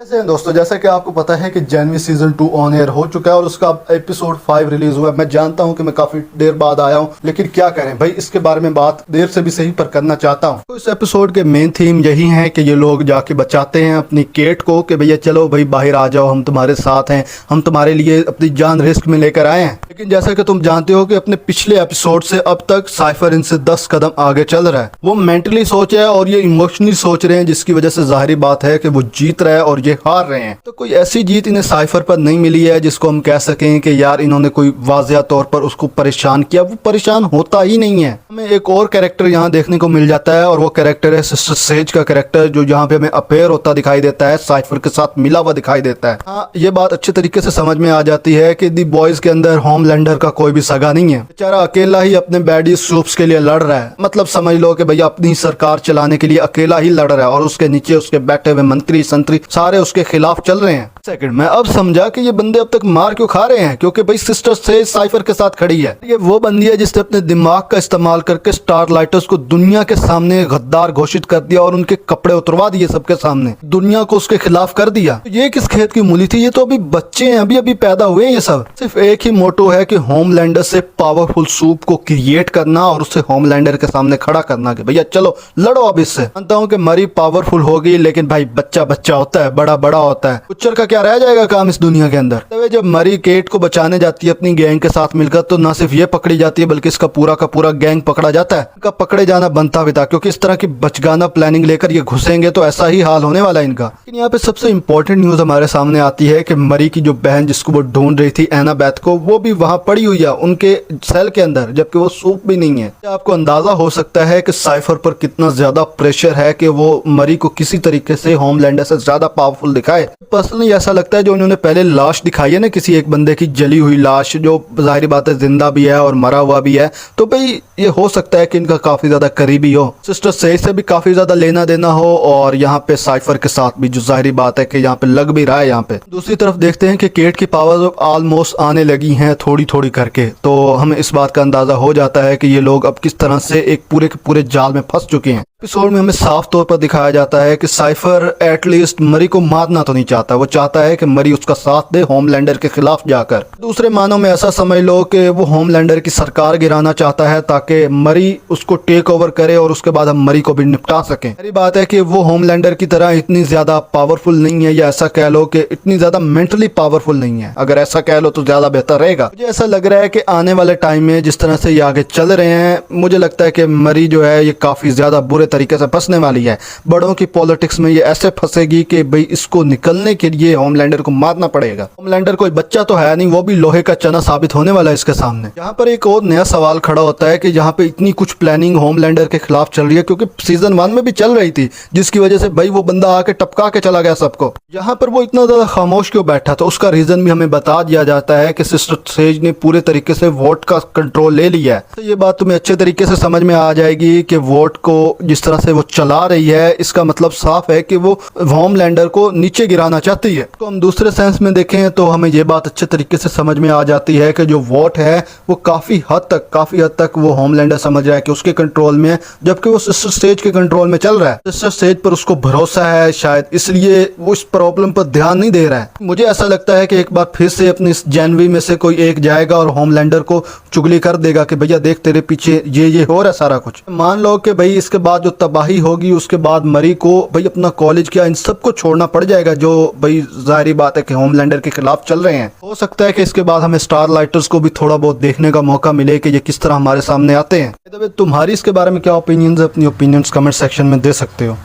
कैसे हैं दोस्तों, जैसा कि आपको पता है कि जानवी सीजन 2 ऑन एयर हो चुका है और उसका एपिसोड 5 रिलीज हुआ है। मैं जानता हूं कि मैं काफी देर बाद आया हूं, लेकिन क्या करें भाई, इसके बारे में बात देर से भी सही पर करना चाहता हूं। तो इस एपिसोड के मेन थीम यही है कि ये लोग जाके बचाते हैं अपनी केट को कि भैया चलो भाई बाहर आ जाओ, हम तुम्हारे साथ हैं, हम तुम्हारे लिए अपनी जान रिस्क में लेकर आए हैं। लेकिन जैसा कि तुम जानते हो कि अपने पिछले एपिसोड से अब तक साइफर इनसे 10 कदम आगे चल रहा है। वो मेंटली सोच रहे हैं और ये इमोशनली सोच रहे हैं, जिसकी वजह से जाहिर बात है कि वो जीत रहा है और ये हार रहे हैं। तो कोई ऐसी जीत इन्हें साइफर पर नहीं मिली है जिसको हम कह सकें कि यार इन्होंने कोई वाज़िया तौर पर उसको परेशान किया। वो परेशान होता ही नहीं है। हमें एक और कैरेक्टर यहाँ देखने को मिल जाता है और वो कैरेक्टर है सिस्टर सेज का कैरेक्टर, जो यहाँ पे हमें अपेयर होता दिखाई देता है, साइफर के साथ मिला हुआ दिखाई देता है। हाँ, ये बात अच्छे तरीके से समझ में आ जाती है कि दी बॉयज के अंदर होमलैंडर का कोई भी सगा नहीं है। बेचारा अकेला ही अपने बैडी सूप्स के लिए लड़ रहा है। मतलब समझ लो कि भैया अपनी सरकार चलाने के लिए अकेला ही लड़ रहा है और उसके नीचे उसके बैठे हुए मंत्री संतरी सारे उसके खिलाफ चल रहे हैं। सेकंड, मैं अब समझा कि ये बंदे अब तक मार क्यों खा रहे हैं, क्योंकि भाई सिस्टर सेज साइफर के साथ खड़ी है। ये वो बंदी है जिसने अपने दिमाग का इस्तेमाल करके स्टारलाइटर्स को दुनिया के सामने गद्दार घोषित कर दिया और उनके कपड़े उतरवा दिए सबके सामने, दुनिया को उसके खिलाफ कर दिया। तो ये किस खेत की मूली थी, ये तो अभी बच्चे हैं, अभी अभी पैदा हुए हैं। ये सब सिर्फ एक ही मोटो है कि होमलैंडर से पावरफुल सूप को क्रिएट करना और उसे होमलैंडर के सामने खड़ा करना कि भैया चलो लड़ो अब इससे। मानता हूँ कि मरी पावरफुल होगी, लेकिन भाई बच्चा बच्चा होता है, बड़ा बड़ा होता है। पिक्चर का क्या रह जाएगा काम इस दुनिया के अंदर। तो जब मरी केट को बचाने जाती है अपनी गैंग के साथ मिलकर, तो ना सिर्फ ये पकड़ी जाती है बल्कि इसका पूरा का पूरा गैंग पकड़ा जाता है। इनका पकड़े जाना बनता भी था, क्योंकि इस तरह की बचगाना प्लानिंग लेकर ये घुसेंगे तो ऐसा ही हाल होने वाला है इनका। लेकिन यहाँ पे सबसे इंपॉर्टेंट न्यूज हमारे सामने आती है कि मरी की जो बहन जिसको वो ढूंढ रही थी एनाबेथ को, वो भी वहां पड़ी हुई है उनके सेल के अंदर, जबकि वो सूप भी नहीं है। आपको अंदाजा हो सकता है कि साइफर पर कितना ज्यादा प्रेशर है कि वो मरी को किसी तरीके से होमलैंडर से ज्यादा पावरफुल दिखाए। पर्सनली ऐसा लगता है जो उन्होंने पहले लाश दिखाई है ना, किसी एक बंदे की जली हुई लाश, जो जाहिर बात है जिंदा भी है और मरा हुआ भी है, तो भाई ये हो सकता है कि इनका काफी ज्यादा करीबी हो, सिस्टर सेज से भी काफी ज्यादा लेना देना हो, और यहाँ पे साइफर के साथ भी, जो जाहिर बात है कि यहाँ पे लग भी रहा है। यहाँ पे दूसरी तरफ देखते हैं कि केट की पावर ऑलमोस्ट आने लगी हैं थोड़ी थोड़ी करके, तो हमें इस बात का अंदाजा हो जाता है कि ये लोग अब किस तरह से एक पूरे के पूरे जाल में फंस चुके हैं। एपिसोड में हमें साफ तौर पर दिखाया जाता है कि साइफर एटलीस्ट मरी को मारना तो नहीं चाहता, वो चाहता है कि मरी उसका साथ दे होमलैंडर के खिलाफ जाकर। दूसरे मानों में ऐसा समझ लो कि वो होमलैंडर की सरकार गिराना चाहता है ताकि मरी उसको टेक ओवर करे और उसके बाद हम मरी को भी निपटा सकें। मेरी बात है कि वो होमलैंडर की तरह इतनी ज्यादा पावरफुल नहीं है, या ऐसा कह लो कि इतनी ज्यादा मेंटली पावरफुल नहीं है। अगर ऐसा कह लो तो ज्यादा बेहतर रहेगा। मुझे ऐसा लग रहा है कि आने वाले टाइम में जिस तरह से ये आगे चल रहे हैं, मुझे लगता है कि मरी जो है ये काफी ज्यादा बुरे तरीके से फंसने वाली है। बड़ों की पॉलिटिक्स में ये ऐसे फंसेगी कि भाई इसको निकलने के लिए होमलैंडर को मारना पड़ेगा। होमलैंडर कोई बच्चा तो है नहीं, वो भी लोहे का चना साबित होने वाला है इसके सामने। यहाँ पर एक और नया सवाल खड़ा होता है कि यहाँ पे इतनी कुछ प्लानिंग होमलैंडर के खिलाफ चल रही है, क्योंकि सीजन 1 में भी चल रही थी, जिसकी वजह से भाई वो बंदा आके टपका के चला गया सबको। यहाँ पर वो इतना ज्यादा खामोश क्यों बैठा था, उसका रीजन भी हमें बता दिया जाता है कि सिस्टर सेज ने पूरे तरीके से वोट का कंट्रोल ले लिया है। तो ये बात तुम्हें अच्छे तरीके से समझ में आ जाएगी कि वोट को जिस तरह से वो चला रही है, इसका मतलब साफ है कि वो होमलैंडर को नीचे गिराना चाहती है। तो हम दूसरे सेंस में देखें तो हमें ये बात अच्छे तरीके से समझ में आ जाती है कि जो वोट है वो काफी हद तक वो होमलैंडर समझ रहा है कि उसके कंट्रोल में है, जबकि वो सिस्टर सेज के कंट्रोल में चल रहा है। सिस्टर सेज पर उसको भरोसा है शायद, इसलिए वो इस प्रॉब्लम पर ध्यान नहीं दे रहा है। मुझे ऐसा लगता है कि एक बार फिर से अपनी इस जानवी में से कोई एक जाएगा और होमलैंडर को चुगली कर देगा कि भैया देख तेरे पीछे ये हो रहा है सारा कुछ। मान लो कि भाई इसके बाद जो तबाही होगी, उसके बाद मरी को भाई अपना कॉलेज क्या इन सबको छोड़ना पड़ जाएगा, जो भाई जाहिर बात है कि होमलैंडर के खिलाफ चल रहे हैं। हो सकता है कि इसके बाद हमें स्टारलाइटर्स को भी थोड़ा बहुत देखने का मौका मिले कि ये किस तरह हमारे सामने आते हैं। तुम्हारी इसके बारे में क्या ओपिनियंस है, अपनी ओपिनियंस कमेंट सेक्शन में दे सकते हो।